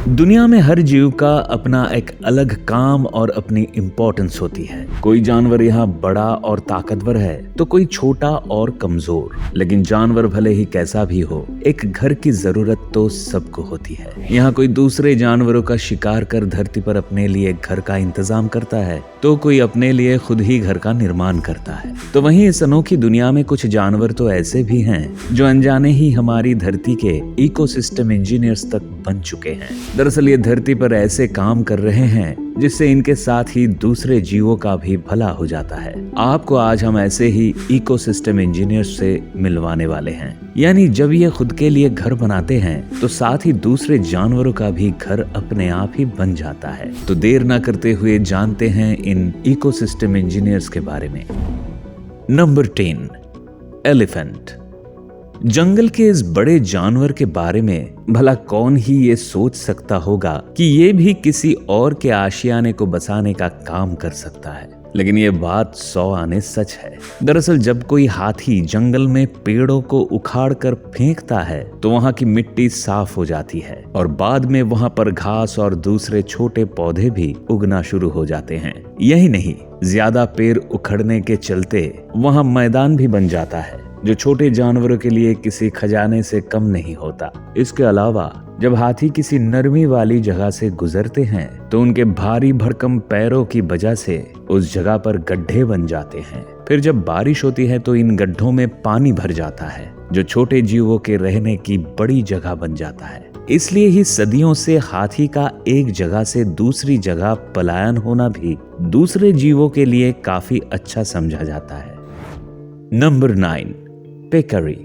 दुनिया में हर जीव का अपना एक अलग काम और अपनी इम्पोर्टेंस होती है। कोई जानवर यहाँ बड़ा और ताकतवर है तो कोई छोटा और कमजोर। लेकिन जानवर भले ही कैसा भी हो, एक घर की जरूरत तो सबको होती है। यहाँ कोई दूसरे जानवरों का शिकार कर धरती पर अपने लिए घर का इंतजाम करता है तो कोई अपने लिए खुद ही घर का निर्माण करता है। तो वहीं इस अनोखी दुनिया में कुछ जानवर तो ऐसे भी हैं जो अनजाने ही हमारी धरती के इकोसिस्टम इंजीनियर्स तक बन चुके हैं। दरअसल ये धरती पर ऐसे काम कर रहे हैं जिससे इनके साथ ही दूसरे जीवों का भी भला हो जाता है। आपको आज हम ऐसे ही इकोसिस्टम इंजीनियर्स से मिलवाने वाले हैं। यानी जब ये खुद के लिए घर बनाते हैं तो साथ ही दूसरे जानवरों का भी घर अपने आप ही बन जाता है। तो देर ना करते हुए जानते हैं इन इकोसिस्टम इंजीनियर्स के बारे में। Number 10, elephant. जंगल के इस बड़े जानवर के बारे में भला कौन ही ये सोच सकता होगा कि ये भी किसी और के आशियाने को बसाने का काम कर सकता है। लेकिन ये बात 100 आने सच है। दरअसल जब कोई हाथी जंगल में पेड़ों को उखाड़ कर फेंकता है तो वहाँ की मिट्टी साफ हो जाती है और बाद में वहाँ पर घास और दूसरे छोटे पौधे भी उगना शुरू हो जाते हैं। यही नहीं, ज्यादा पेड़ उखड़ने के चलते वहाँ मैदान भी बन जाता है जो छोटे जानवरों के लिए किसी खजाने से कम नहीं होता। इसके अलावा जब हाथी किसी नरमी वाली जगह से गुजरते हैं तो उनके भारी भरकम पैरों की वजह से उस जगह पर गड्ढे बन जाते हैं। फिर जब बारिश होती है तो इन गड्ढों में पानी भर जाता है जो छोटे जीवों के रहने की बड़ी जगह बन जाता है। इसलिए ही सदियों से हाथी का एक जगह से दूसरी जगह पलायन होना भी दूसरे जीवों के लिए काफी अच्छा समझा जाता है। नंबर 9, पेकरी।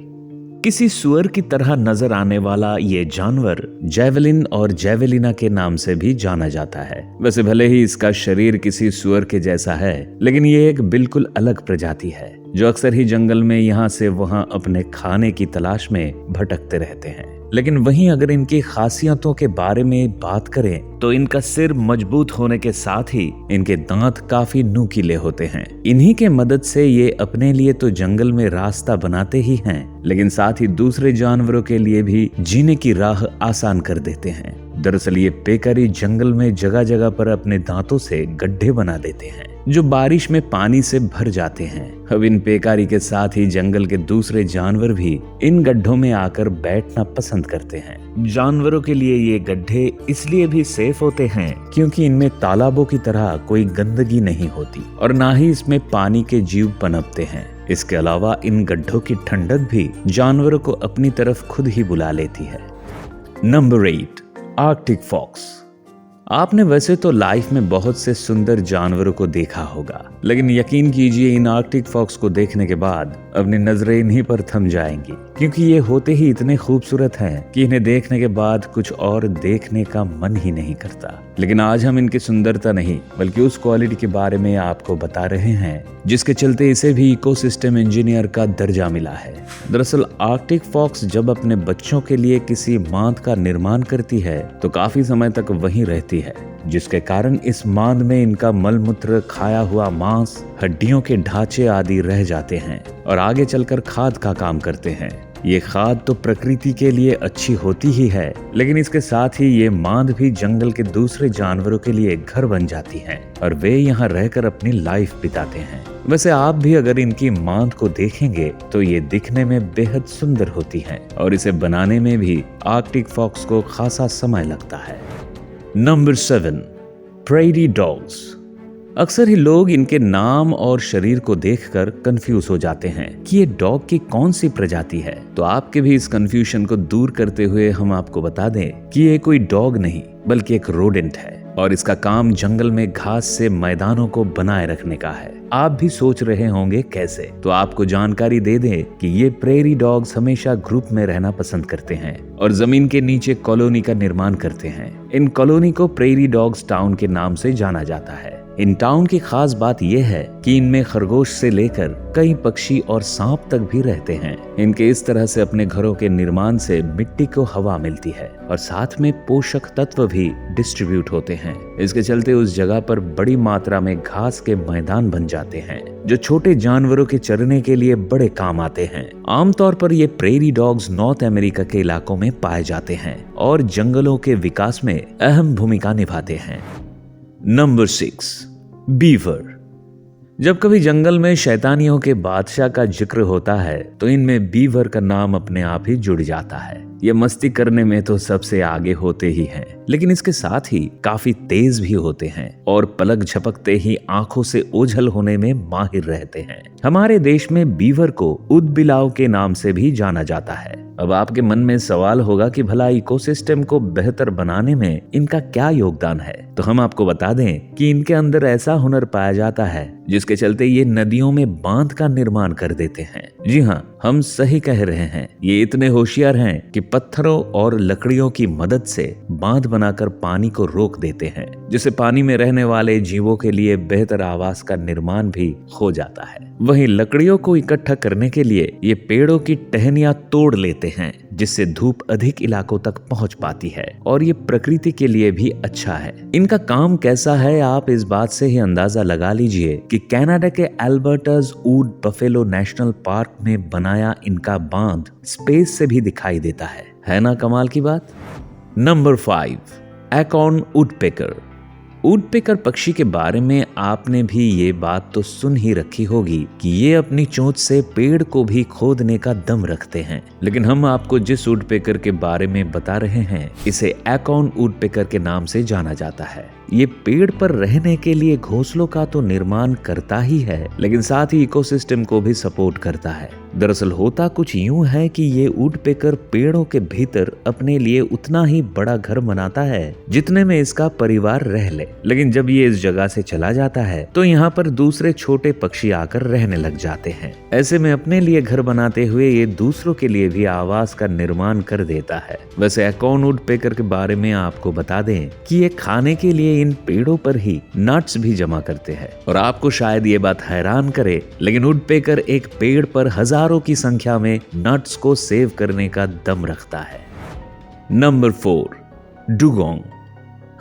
किसी सुअर की तरह नजर आने वाला ये जानवर जैवलिन और जैवलिना के नाम से भी जाना जाता है। वैसे भले ही इसका शरीर किसी सुअर के जैसा है, लेकिन ये एक बिल्कुल अलग प्रजाति है जो अक्सर ही जंगल में यहाँ से वहाँ अपने खाने की तलाश में भटकते रहते हैं। लेकिन वहीं अगर इनकी खासियतों के बारे में बात करें तो इनका सिर मजबूत होने के साथ ही इनके दांत काफी नुकीले होते हैं। इन्हीं के मदद से ये अपने लिए तो जंगल में रास्ता बनाते ही हैं, लेकिन साथ ही दूसरे जानवरों के लिए भी जीने की राह आसान कर देते हैं। दरअसल ये पेकरी जंगल में जगह जगह पर अपने दांतों से गड्ढे बना देते हैं जो बारिश में पानी से भर जाते हैं। अब इन पेकारी के साथ ही जंगल के दूसरे जानवर भी इन गड्ढों में आकर बैठना पसंद करते हैं। जानवरों के लिए ये गड्ढे इसलिए भी सेफ होते हैं क्योंकि इनमें तालाबों की तरह कोई गंदगी नहीं होती और ना ही इसमें पानी के जीव पनपते हैं। इसके अलावा इन गड्ढों की ठंडक भी जानवरों को अपनी तरफ खुद ही बुला लेती है। Number 8, Arctic fox. आपने वैसे तो लाइफ में बहुत से सुंदर जानवरों को देखा होगा, लेकिन यकीन कीजिए इन आर्कटिक फॉक्स को देखने के बाद अपनी नजरें इन्हीं पर थम जाएंगी, क्योंकि ये होते ही इतने खूबसूरत हैं कि इन्हें देखने के बाद कुछ और देखने का मन ही नहीं करता। लेकिन आज हम इनकी सुंदरता नहीं बल्कि उस क्वालिटी के बारे में आपको बता रहे हैं जिसके चलते इसे भी इकोसिस्टम इंजीनियर का दर्जा मिला है। दरअसल आर्कटिक फॉक्स जब अपने बच्चों के लिए किसी मांद का निर्माण करती है तो काफी समय तक वहीं रहती है, जिसके कारण इस मांद में इनका मलमूत्र, खाया हुआ मांस, हड्डियों के ढांचे आदि रह जाते हैं और आगे चलकर खाद का काम करते हैं। ये खाद तो प्रकृति के लिए अच्छी होती ही है, लेकिन इसके साथ ही ये मांद भी जंगल के दूसरे जानवरों के लिए घर बन जाती है और वे यहाँ रहकर अपनी लाइफ बिताते हैं। वैसे आप भी अगर इनकी मांद को देखेंगे तो ये दिखने में बेहद सुंदर होती है और इसे बनाने में भी आर्कटिक फॉक्स को खासा समय लगता है। Number 7, prairie dogs. अक्सर ही लोग इनके नाम और शरीर को देखकर कंफ्यूज हो जाते हैं कि ये डॉग की कौन सी प्रजाति है। तो आपके भी इस कंफ्यूजन को दूर करते हुए हम आपको बता दें कि ये कोई डॉग नहीं बल्कि एक रोडेंट है और इसका काम जंगल में घास से मैदानों को बनाए रखने का है। आप भी सोच रहे होंगे कैसे, तो आपको जानकारी दे दें कि ये प्रेरी डॉग्स हमेशा ग्रुप में रहना पसंद करते हैं और जमीन के नीचे कॉलोनी का निर्माण करते हैं। इन कॉलोनी को प्रेरी डॉग्स टाउन के नाम से जाना जाता है। इन टाउन की खास बात यह है कि इनमें खरगोश से लेकर कई पक्षी और सांप तक भी रहते हैं। इनके इस तरह से अपने घरों के निर्माण से मिट्टी को हवा मिलती है और साथ में पोषक तत्व भी डिस्ट्रीब्यूट होते हैं। इसके चलते उस जगह पर बड़ी मात्रा में घास के मैदान बन जाते हैं जो छोटे जानवरों के चरने के लिए बड़े काम आते हैं। आमतौर पर ये प्रेरी डॉग्स नॉर्थ अमेरिका के इलाकों में पाए जाते हैं और जंगलों के विकास में अहम भूमिका निभाते हैं। Number 6, beaver. जब कभी जंगल में शैतानियों के बादशाह का जिक्र होता है तो इनमें बीवर का नाम अपने आप ही जुड़ जाता है। ये मस्ती करने में तो सबसे आगे होते ही हैं, लेकिन इसके साथ ही काफी तेज भी होते हैं और पलक झपकते ही आंखों से ओझल होने में माहिर रहते हैं। हमारे देश में बीवर को ऊदबिलाव के नाम से भी जाना जाता है। अब आपके मन में सवाल होगा कि भला इकोसिस्टम को बेहतर बनाने में इनका क्या योगदान है, तो हम आपको बता दें कि इनके अंदर ऐसा हुनर पाया जाता है जिसके चलते ये नदियों में बांध का निर्माण कर देते हैं। जी हाँ, हम सही कह रहे हैं। ये इतने होशियार हैं कि पत्थरों और लकड़ियों की मदद से बांध बनाकर पानी को रोक देते हैं, जिससे पानी में रहने वाले जीवों के लिए बेहतर आवास का निर्माण भी हो जाता है। वहीं लकड़ियों को इकट्ठा करने के लिए ये पेड़ों की टहनियां तोड़ लेते हैं, जिससे धूप अधिक इलाकों तक पहुंच पाती है और ये प्रकृति के लिए भी अच्छा है। इनका काम कैसा है आप इस बात से ही अंदाजा लगा लीजिए कि कनाडा के एल्बर्टास ऊड बफेलो नेशनल पार्क में बनाया इनका बांध स्पेस से भी दिखाई देता है ना कमाल की बात। Number 5, acorn woodpecker. वुडपेकर पक्षी के बारे में आपने भी ये बात तो सुन ही रखी होगी कि ये अपनी चोंच से पेड़ को भी खोदने का दम रखते हैं, लेकिन हम आपको जिस वुडपेकर के बारे में बता रहे हैं इसे एकॉर्न वुडपेकर के नाम से जाना जाता है। ये पेड़ पर रहने के लिए घोंसलों का तो निर्माण करता ही है, लेकिन साथ ही इकोसिस्टम को भी सपोर्ट करता है। दरअसल होता कुछ यूं है कि ये वुडपेकर पेड़ों के भीतर अपने लिए उतना ही बड़ा घर बनाता है जितने में इसका परिवार रह ले, लेकिन जब ये इस जगह से चला जाता है तो यहाँ पर दूसरे छोटे पक्षी आकर रहने लग जाते हैं। ऐसे में अपने लिए घर बनाते हुए ये दूसरों के लिए भी आवास का निर्माण कर देता है। वैसे एकॉर्न वुडपेकर के बारे में आपको बता दें कि ये खाने के लिए इन पेड़ों पर ही नट्स भी जमा करते हैं। और आपको शायद ये बात हैरान करे, लेकिन वुडपेकर एक पेड़ पर हजारों की संख्या में नट्स को सेव करने का दम रखता है। Number 4, dugong.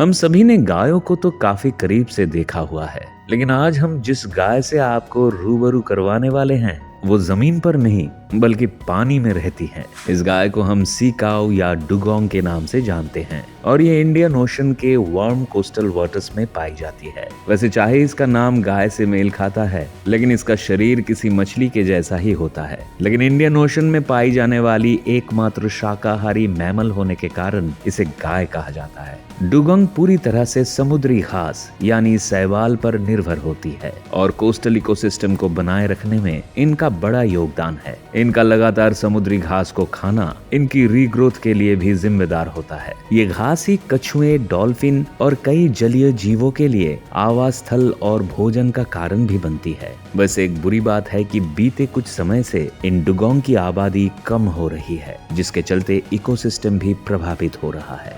हम सभी ने गायों को तो काफी करीब से देखा हुआ है, लेकिन आज हम जिस गाय से आपको रूबरू करवाने वाले हैं वो जमीन पर नहीं बल्कि पानी में रहती है। इस गाय को हम सी काऊ या डुगोंग के नाम से जानते हैं और ये इंडियन ओशन के वार्म कोस्टल वाटर्स में पाई जाती है। वैसे चाहे इसका नाम गाय से मेल खाता है, लेकिन इसका शरीर किसी मछली के जैसा ही होता है। लेकिन इंडियन ओशन में पाई जाने वाली एकमात्र शाकाहारी मैमल होने के कारण इसे गाय कहा जाता है। डुगोंग पूरी तरह से समुद्री घास यानी शैवाल पर निर्भर होती है और कोस्टल इकोसिस्टम को बनाए रखने में इनका बड़ा योगदान है। इनका लगातार समुद्री घास को खाना इनकी रीग्रोथ के लिए भी जिम्मेदार होता है। ये घास ही कछुए, डॉल्फिन और कई जलीय जीवों के लिए आवास स्थल और भोजन का कारण भी बनती है। बस एक बुरी बात है कि बीते कुछ समय से इन डुगोंग की आबादी कम हो रही है, जिसके चलते इकोसिस्टम भी प्रभावित हो रहा है।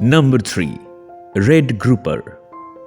Number 3, red grouper.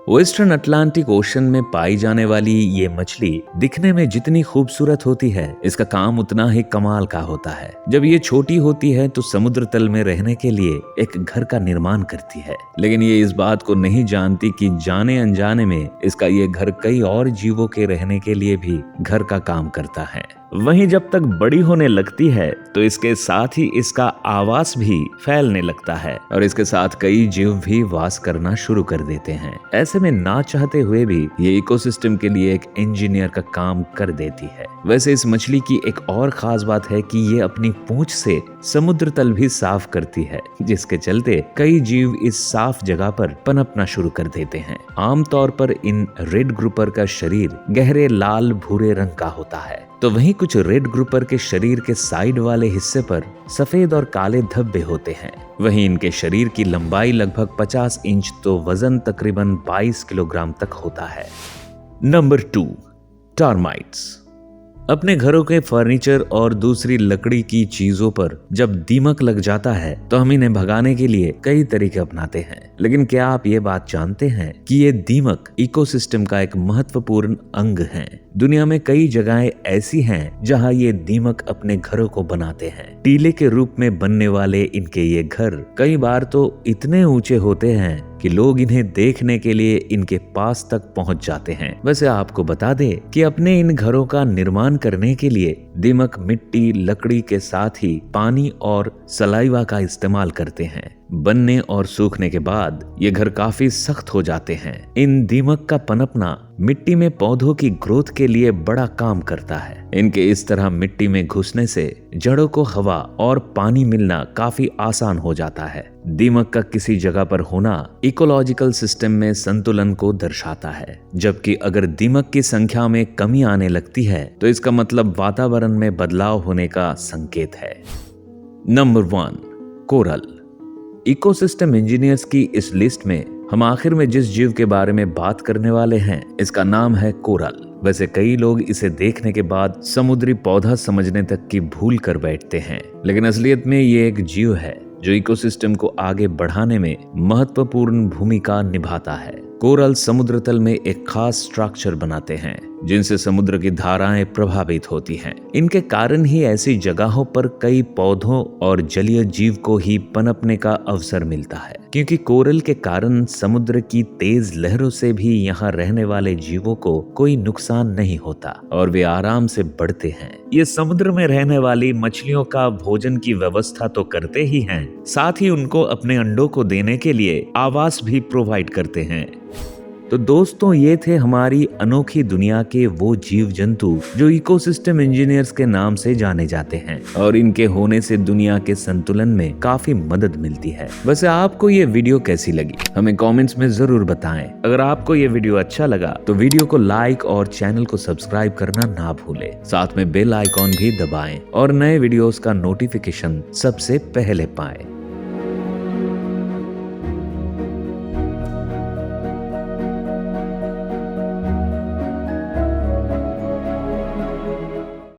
Western Atlantic ocean में पाई जाने वाली ये मछली दिखने में जितनी खूबसूरत होती है, इसका काम उतना ही कमाल का होता है। जब ये छोटी होती है तो समुद्र तल में रहने के लिए एक घर का निर्माण करती है, लेकिन ये इस बात को नहीं जानती कि जाने अनजाने में इसका ये घर कई और जीवों के रहने के लिए भी घर का काम करता है। वहीं जब तक बड़ी होने लगती है तो इसके साथ ही इसका आवास भी फैलने लगता है और इसके साथ कई जीव भी वास करना शुरू कर देते हैं। ऐसे में ना चाहते हुए भी ये इकोसिस्टम के लिए एक इंजीनियर का काम कर देती है। वैसे इस मछली की एक और खास बात है कि ये अपनी पूंछ से समुद्र तल भी साफ करती है, जिसके चलते कई जीव इस साफ जगह पर पनपना शुरू कर देते हैं। आमतौर पर इन रेड ग्रुपर का शरीर गहरे लाल भूरे रंग का होता है, तो वहीं कुछ रेड ग्रुपर के शरीर के साइड वाले हिस्से पर सफेद और काले धब्बे होते हैं। वहीं इनके शरीर की लंबाई लगभग 50 इंच तो वजन तकरीबन 22 किलोग्राम तक होता है। Number 2, termites. अपने घरों के फर्नीचर और दूसरी लकड़ी की चीजों पर जब दीमक लग जाता है तो हम इन्हें भगाने के लिए कई तरीके अपनाते हैं। लेकिन क्या आप ये बात जानते हैं कि ये दीमक इकोसिस्टम का एक महत्वपूर्ण अंग है। दुनिया में कई जगहें ऐसी हैं जहां ये दीमक अपने घरों को बनाते हैं। टीले के रूप में बनने वाले इनके ये घर कई बार तो इतने ऊंचे होते हैं कि लोग इन्हें देखने के लिए इनके पास तक पहुंच जाते हैं। वैसे आपको बता दें कि अपने इन घरों का निर्माण करने के लिए दीमक मिट्टी, लकड़ी के साथ ही पानी और सलाइवा का इस्तेमाल करते हैं। बनने और सूखने के बाद ये घर काफी सख्त हो जाते हैं। इन दीमक का पनपना मिट्टी में पौधों की ग्रोथ के लिए बड़ा काम करता है। इनके इस तरह मिट्टी में घुसने से जड़ों को हवा और पानी मिलना काफी आसान हो जाता है। दीमक का किसी जगह पर होना इकोलॉजिकल सिस्टम में संतुलन को दर्शाता है, जबकि अगर दीमक की संख्या में कमी आने लगती है तो इसका मतलब वातावरण में बदलाव होने का संकेत है। Number 1, coral. इकोसिस्टम इंजीनियर्स की इस लिस्ट में हम आखिर में जिस जीव के बारे में बात करने वाले हैं इसका नाम है कोरल। वैसे कई लोग इसे देखने के बाद समुद्री पौधा समझने तक की भूल कर बैठते हैं, लेकिन असलियत में ये एक जीव है जो इकोसिस्टम को आगे बढ़ाने में महत्वपूर्ण भूमिका निभाता है। कोरल समुद्र तल में एक खास स्ट्रक्चर बनाते हैं जिनसे समुद्र की धाराएं प्रभावित होती हैं। इनके कारण ही ऐसी जगहों पर कई पौधों और जलीय जीव को ही पनपने का अवसर मिलता है, क्योंकि कोरल के कारण समुद्र की तेज लहरों से भी यहाँ रहने वाले जीवों को कोई नुकसान नहीं होता और वे आराम से बढ़ते हैं। ये समुद्र में रहने वाली मछलियों का भोजन की व्यवस्था तो करते ही हैं, साथ ही उनको अपने अंडों को देने के लिए आवास भी प्रोवाइड करते हैं। तो दोस्तों, ये थे हमारी अनोखी दुनिया के वो जीव जंतु जो इकोसिस्टम इंजीनियर्स के नाम से जाने जाते हैं और इनके होने से दुनिया के संतुलन में काफी मदद मिलती है। वैसे आपको ये वीडियो कैसी लगी हमें कमेंट्स में जरूर बताएं। अगर आपको ये वीडियो अच्छा लगा तो वीडियो को लाइक और चैनल को सब्सक्राइब करना ना भूलें। साथ में बेल आइकॉन भी दबाएं और नए वीडियोस का नोटिफिकेशन सबसे पहले पाएं।